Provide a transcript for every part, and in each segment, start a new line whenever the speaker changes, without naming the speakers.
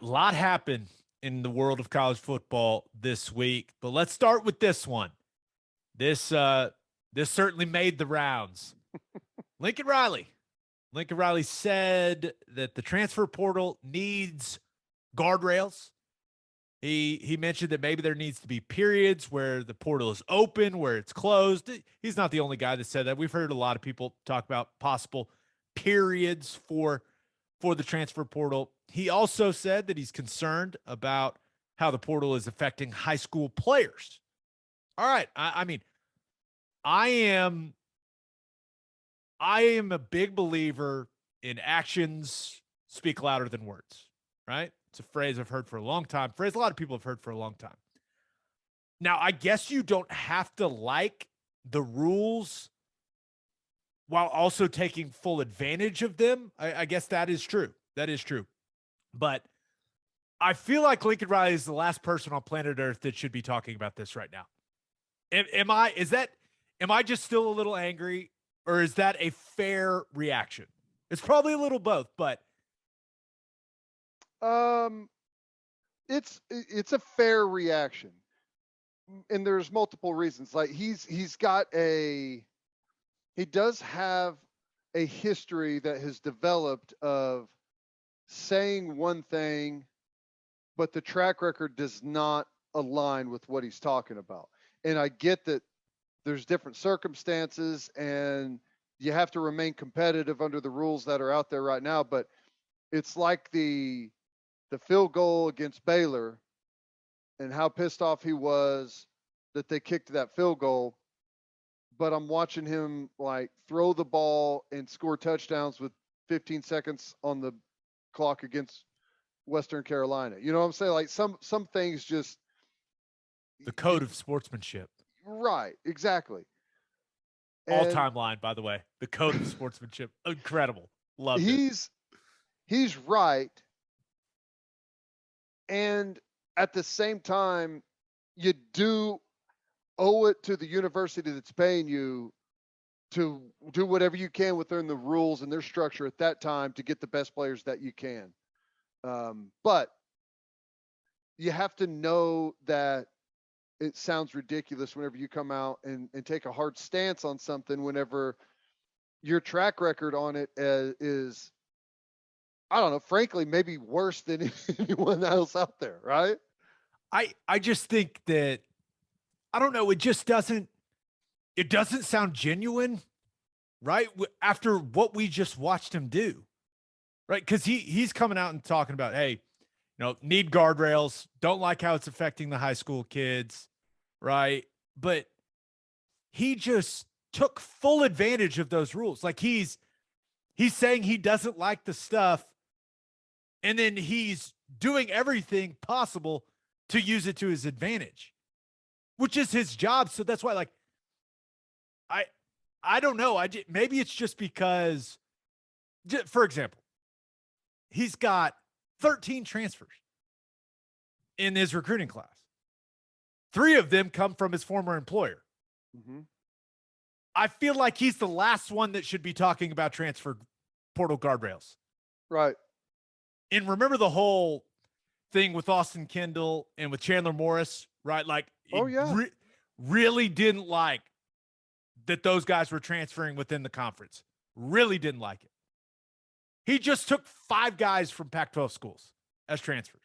A lot happened in the world of college football this week, but let's start with this one. This certainly made the rounds. Lincoln Riley. Lincoln Riley said that the transfer portal needs guardrails. He mentioned that maybe there needs to be periods where the portal is open, where it's closed. He's not the only guy that said that. We've heard a lot of people talk about possible periods for the transfer portal. He also said that he's concerned about how the portal is affecting high school players. All right. I mean, I am a big believer in actions speak louder than words, right? It's a phrase I've heard for a long time. Phrase a lot of people have heard for a long time. Now, I guess you don't have to like the rules while also taking full advantage of them. I guess that is true. That is true. But I feel like Lincoln Riley is the last person on planet Earth that should be talking about this right now. Am I just still a little angry, or is that a fair reaction? It's probably a little both, but
it's a fair reaction, and there's multiple reasons. Like he does have a history that has developed of saying one thing, but the track record does not align with what he's talking about. And I get that there's different circumstances and you have to remain competitive under the rules that are out there right now. But it's like the field goal against Baylor and how pissed off he was that they kicked that field goal. But I'm watching him like throw the ball and score touchdowns with 15 seconds on the clock against Western Carolina. You know what I'm saying? Like some things just
the code of sportsmanship.
Right, exactly.
All-time line, by the way. The code of sportsmanship. Incredible. Love it.
He's right. And at the same time, you do owe it to the university that's paying you to do whatever you can within the rules and their structure at that time to get the best players that you can. But you have to know that it sounds ridiculous whenever you come out and take a hard stance on something whenever your track record on it is, I don't know, frankly, maybe worse than anyone else out there, right?
I just think that, I don't know, it doesn't sound genuine, right? After what we just watched him do, right? Because he's coming out and talking about, hey, need guardrails, don't like how it's affecting the high school kids, right? But he just took full advantage of those rules. Like he's saying he doesn't like the stuff, and then he's doing everything possible to use it to his advantage, which is his job. So that's why, like, I don't know. Maybe it's just because, for example, he's got 13 transfers in his recruiting class. 3 of them come from his former employer.
Mm-hmm.
I feel like he's the last one that should be talking about transfer portal guardrails.
Right.
And remember the whole thing with Austin Kendall and with Chandler Morris, right? Like, really didn't like that those guys were transferring within the conference. Really didn't like it. He just took 5 guys from Pac-12 schools as transfers.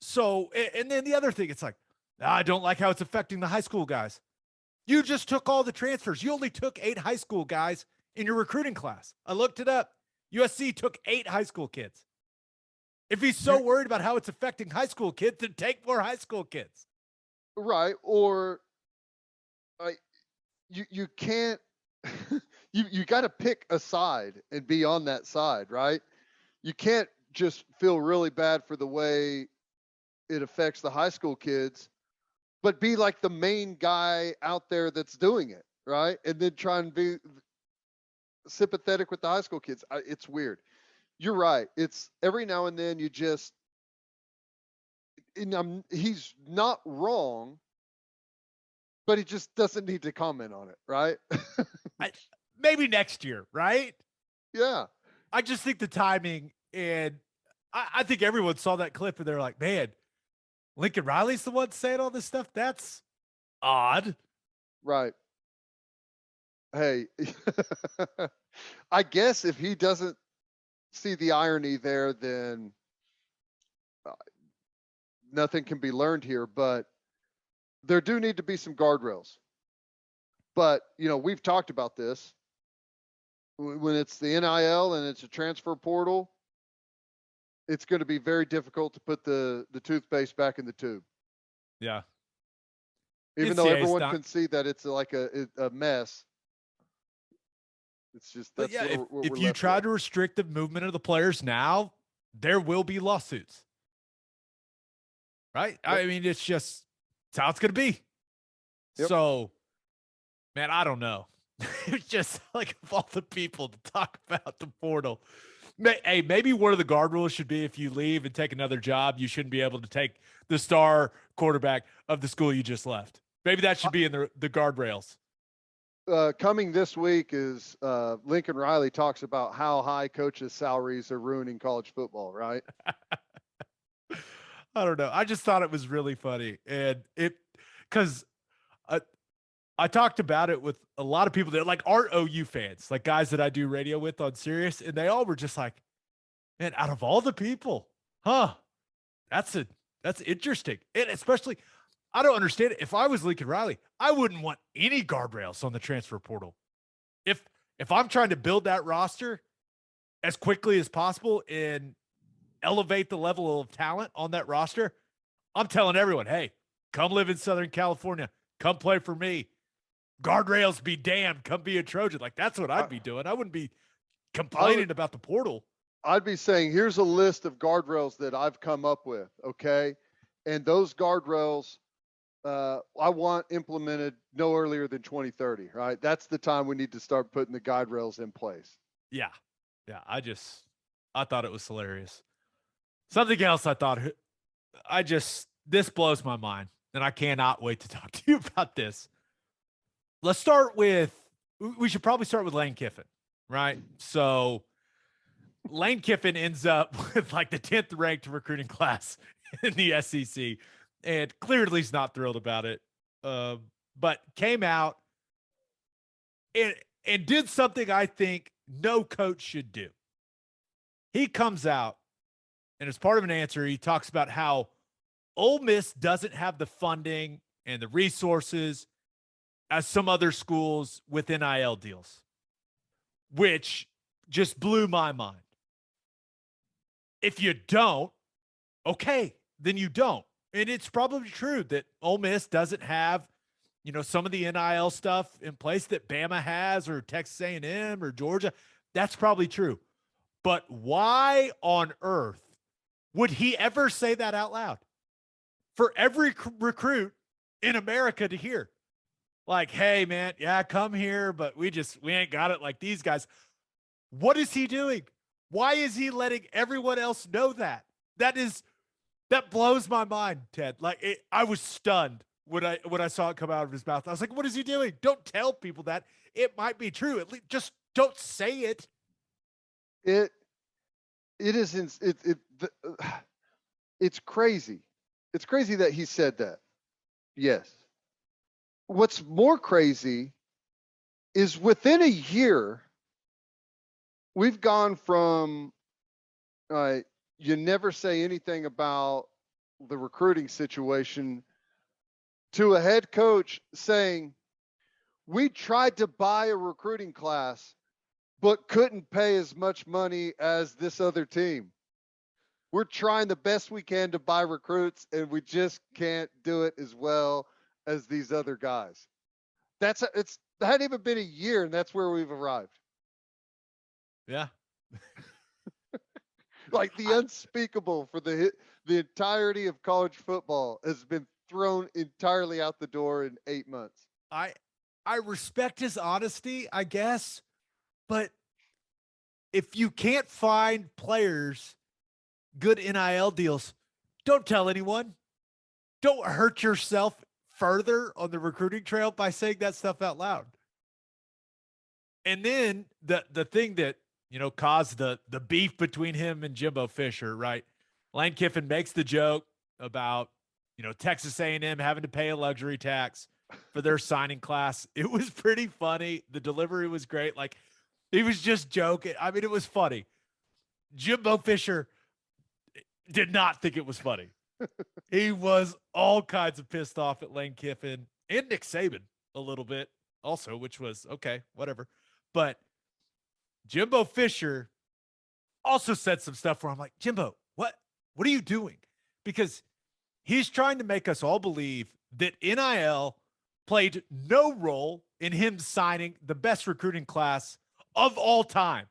So, and then the other thing, it's like, I don't like how it's affecting the high school guys. You just took all the transfers. You only took 8 high school guys in your recruiting class. I looked it up. USC took 8 high school kids. If he's so worried about how it's affecting high school kids, then take more high school kids.
Right. Or you can't, you got to pick a side and be on that side, right? You can't just feel really bad for the way it affects the high school kids, but be like the main guy out there that's doing it, right? And then try and be sympathetic with the high school kids. It's weird. You're right. It's every now and then he's not wrong, but he just doesn't need to comment on it, right?
Maybe next year, right?
Yeah.
I just think the timing, and I think everyone saw that clip and they're like, man, Lincoln Riley's the one saying all this stuff. That's odd.
Right. Hey, I guess if he doesn't see the irony there, then nothing can be learned here. But there do need to be some guardrails. But, we've talked about this. When it's the NIL and it's a transfer portal, it's going to be very difficult to put the toothpaste back in the tube.
Yeah.
Even though everyone can see that it's like a mess. It's just, that's
if you try to restrict the movement of the players now, there will be lawsuits. Right? Yep. I mean, it's how it's going to be. Yep. So, man, I don't know. It's just like, of all the people to talk about the portal, hey, maybe one of the guard rules should be if you leave and take another job, you shouldn't be able to take the star quarterback of the school you just left. Maybe that should be in the guardrails.
Coming this week is Lincoln Riley talks about how high coaches' salaries are ruining college football, right?
I don't know. I just thought it was really funny. And because I talked about it with a lot of people that like aren't OU fans, like guys that I do radio with on Sirius, and they all were just like, man, out of all the people, that's interesting. And especially, I don't understand it. If I was Lincoln Riley, I wouldn't want any guardrails on the transfer portal. If I'm trying to build that roster as quickly as possible and elevate the level of talent on that roster, I'm telling everyone, hey, come live in Southern California. Come play for me. Guardrails be damned. Come be a Trojan. Like, that's what I'd be doing. I wouldn't be complaining about the portal.
I'd be saying, here's a list of guardrails that I've come up with, okay? And those guardrails, I want implemented no earlier than 2030, right? That's the time we need to start putting the guardrails in place.
Yeah. Yeah. I thought it was hilarious. Something else I thought, this blows my mind, and I cannot wait to talk to you about this. We should probably start with Lane Kiffin, right? So Lane Kiffin ends up with like the 10th ranked recruiting class in the SEC, and clearly he's not thrilled about it. But came out and did something I think no coach should do. He comes out, and as part of an answer, he talks about how Ole Miss doesn't have the funding and the resources as some other schools with NIL deals, which just blew my mind. If you don't, okay, then you don't. And it's probably true that Ole Miss doesn't have, some of the NIL stuff in place that Bama has, or Texas A&M or Georgia. That's probably true. But why on earth would he ever say that out loud for every recruit in America to hear? Like, hey, man, yeah, come here, but we ain't got it like these guys. What is he doing? Why is he letting everyone else know that? That blows my mind, Ted. Like, I was stunned when I saw it come out of his mouth. I was like, what is he doing? Don't tell people that. It might be true. At least just don't say it.
It's crazy. It's crazy that he said that. Yes. What's more crazy is within a year, we've gone from you never say anything about the recruiting situation to a head coach saying, we tried to buy a recruiting class, but couldn't pay as much money as this other team. We're trying the best we can to buy recruits, and we just can't do it as well as these other guys. It hadn't even been a year, and that's where we've arrived.
Yeah.
Like the unspeakable for the entirety of college football has been thrown entirely out the door in 8 months.
I respect his honesty, I guess, but if you can't find players good NIL deals, don't tell anyone. Don't hurt yourself further on the recruiting trail by saying that stuff out loud. And then the thing that caused the beef between him and Jimbo Fisher, right? Lane Kiffin makes the joke about, Texas A&M having to pay a luxury tax for their signing class. It was pretty funny. The delivery was great. Like, he was just joking. I mean, it was funny. Jimbo Fisher did not think it was funny. He was all kinds of pissed off at Lane Kiffin and Nick Saban a little bit also, which was okay, whatever. But Jimbo Fisher also said some stuff where I'm like, Jimbo, what are you doing? Because he's trying to make us all believe that NIL played no role in him signing the best recruiting class of all time.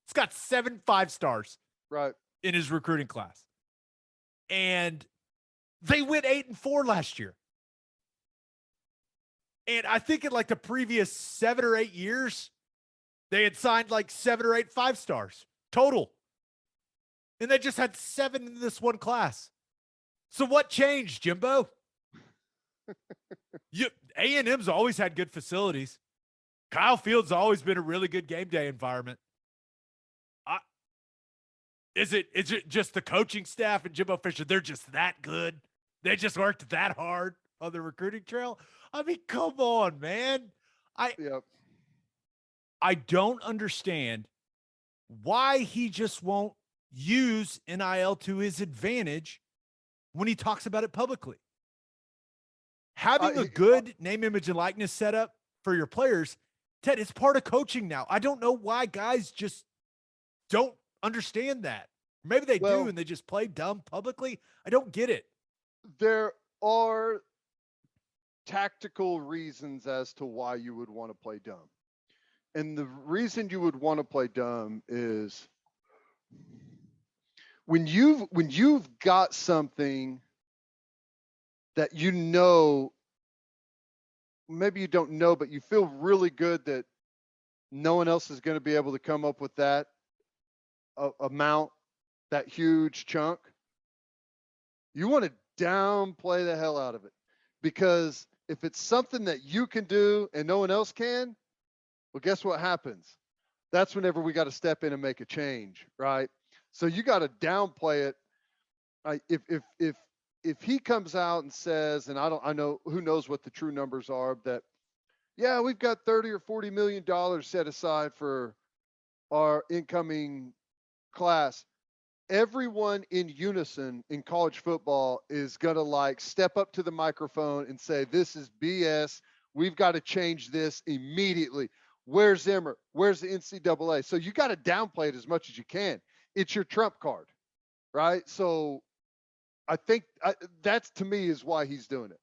It's got 7 5-stars
Right.
in his recruiting class. And they went 8-4 last year. And I think in like the previous 7 or 8 years, they had signed like 7 or 8 5-stars total. And they just had 7 in this one class. So what changed, Jimbo? A&M's always had good facilities. Kyle Field's always been a really good game day environment. Is it just the coaching staff and Jimbo Fisher? They're just that good. They just worked that hard on the recruiting trail. I mean, come on, man. I don't understand why he just won't use NIL to his advantage when he talks about it publicly. Having a good name, image, and likeness setup for your players, Ted, it's part of coaching now. I don't know why guys just don't understand that. Maybe they do and they just play dumb publicly. I don't get it.
There are tactical reasons as to why you would want to play dumb. And the reason you would want to play dumb is when you've got something that maybe you don't know, but you feel really good that no one else is going to be able to come up with that amount, that huge chunk. You want to downplay the hell out of it, because if it's something that you can do and no one else can, well, guess what happens? That's whenever we got to step in and make a change, right? So you got to downplay it. If he comes out and says, and I know who knows what the true numbers are, that yeah, we've got 30 or 40 million dollars set aside for our incoming class. Everyone in unison in college football is going to like step up to the microphone and say, this is BS. We've got to change this immediately. Where's Zimmer? Where's the NCAA? So you got to downplay it as much as you can. It's your trump card, right? So I think that's, to me, is why he's doing it.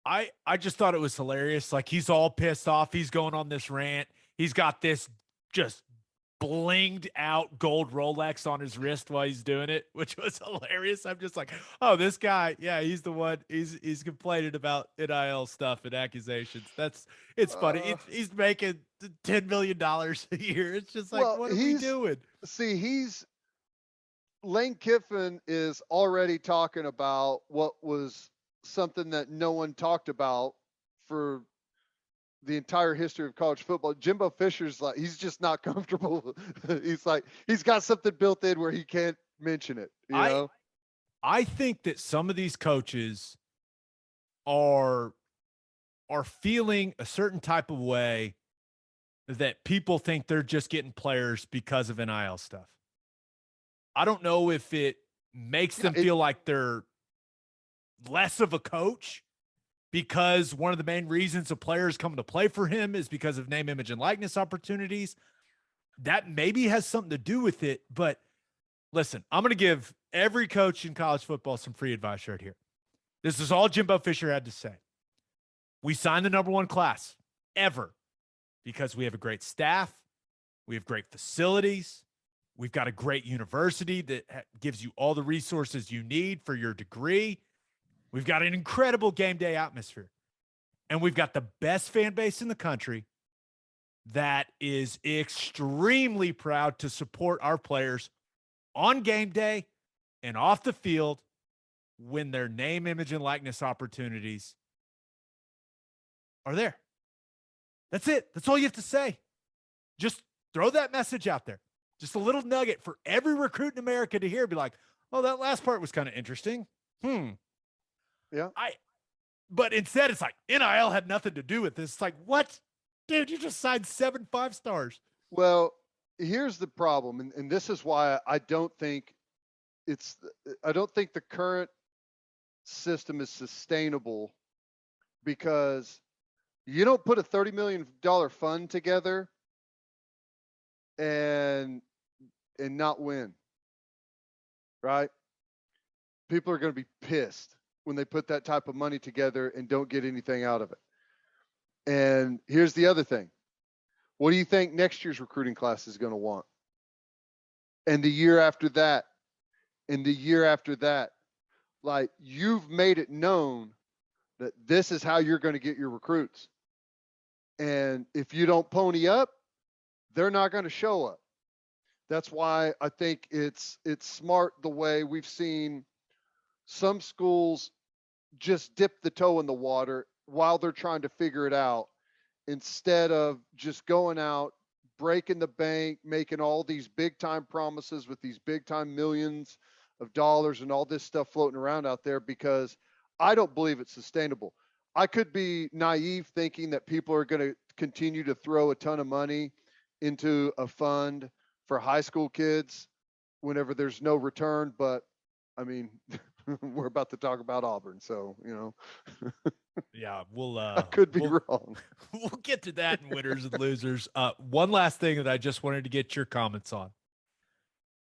I just thought it was hilarious. Like, he's all pissed off. He's going on this rant. He's got this just blinged out gold Rolex on his wrist while he's doing it, which was hilarious. I'm just like, oh, this guy, yeah, he's the one. He's complaining about NIL stuff and accusations. It's funny. He's making $10 million a year. It's just like, what are we doing?
See, Lane Kiffin is already talking about what was something that no one talked about for the entire history of college football. Jimbo Fisher's like, he's just not comfortable. He's like, he's got something built in where he can't mention it. You know?
I think that some of these coaches are feeling a certain type of way that people think they're just getting players because of NIL stuff. I don't know if it makes them feel like they're less of a coach, because one of the main reasons a player is coming to play for him is because of name, image, and likeness opportunities. That maybe has something to do with it. But listen, I'm going to give every coach in college football some free advice right here. This is all Jimbo Fisher had to say. We signed the #1 class ever because we have a great staff. We have great facilities. We've got a great university that gives you all the resources you need for your degree. We've got an incredible game day atmosphere. And we've got the best fan base in the country that is extremely proud to support our players on game day and off the field when their name, image, and likeness opportunities are there. That's it. That's all you have to say. Just Throw that message out there. Just a little nugget for every recruit in America to hear. Be like, oh, that last part was kind of interesting.
Yeah.
But instead, it's like NIL had nothing to do with this. It's like, what? Dude, you just signed 7 5-stars.
Well, here's the problem, and this is why I don't think the current system is sustainable, because you don't put a $30 million fund together and not win, right? People are going to be pissed when they put that type of money together and don't get anything out of it. And here's the other thing. What do you think next year's recruiting class is going to want? And the year after that, and the year after that. Like, you've made it known that this is how you're going to get your recruits. And if you don't pony up, they're not going to show up. That's why I think it's smart the way we've seen some schools just dip the toe in the water while they're trying to figure it out, instead of just going out, breaking the bank, making all these big time promises with these big time millions of dollars and all this stuff floating around out there, because I don't believe it's sustainable. I could be naive thinking that people are going to continue to throw a ton of money into a fund for high school kids whenever there's no return. But I mean, we're about to talk about Auburn, so,
Yeah, we'll
I could be wrong.
We'll get to that in winners and losers. One last thing that I just wanted to get your comments on.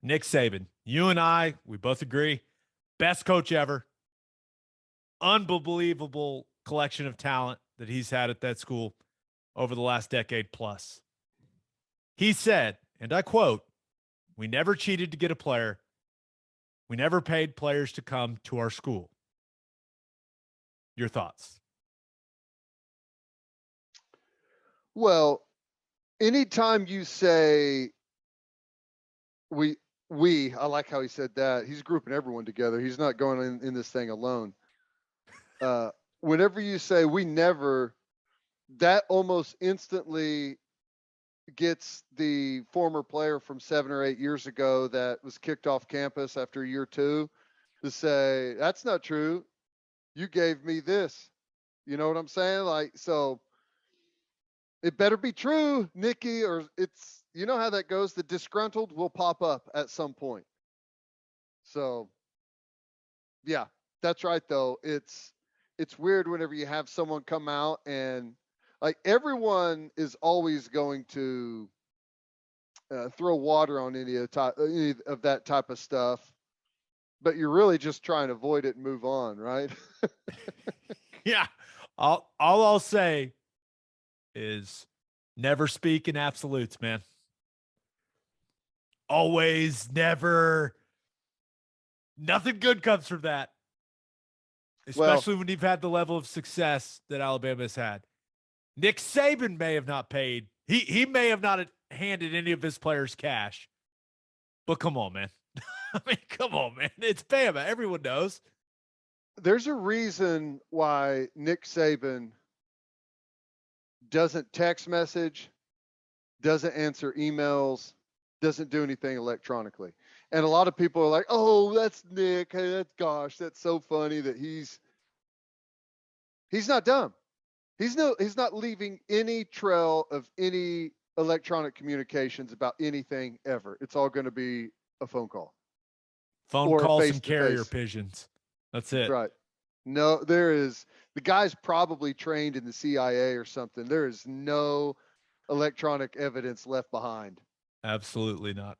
Nick Saban, you and I, we both agree, best coach ever. Unbelievable collection of talent that he's had at that school over the last decade plus. He said, and I quote, "We never cheated to get a player. We never paid players to come to our school." Your thoughts?
Well, anytime you say I like how he said that. He's grouping everyone together. He's not going in this thing alone. Whenever you say we never, that almost instantly gets the former player from 7 or 8 years ago that was kicked off campus after year 2 to say, that's not true. You gave me this. You know what I'm saying? Like, so it better be true, Nikki, or it's, you know how that goes. The disgruntled will pop up at some point. So yeah, that's right though. It's weird whenever you have someone come out and, like, everyone is always going to throw water on any of that type of stuff, but you're really just trying to avoid it and move on, right?
Yeah. All I'll say is never speak in absolutes, man. Always, never. Nothing good comes from that. Especially when you've had the level of success that Alabama's had. Nick Saban may have not paid. He may have not handed any of his players cash. But come on, man. I mean, come on, man. It's Bama. Everyone knows.
There's a reason why Nick Saban doesn't text message, doesn't answer emails, doesn't do anything electronically. And a lot of people are like, oh, that's Nick. Hey, that's so funny that he's not dumb. He's not leaving any trail of any electronic communications about anything ever. It's all going to be a phone call.
Phone
or
calls
face
and
to
carrier
face.
pigeons. That's it.
Right. No, the guy's probably trained in the CIA or something. There is no electronic evidence left behind.
Absolutely not.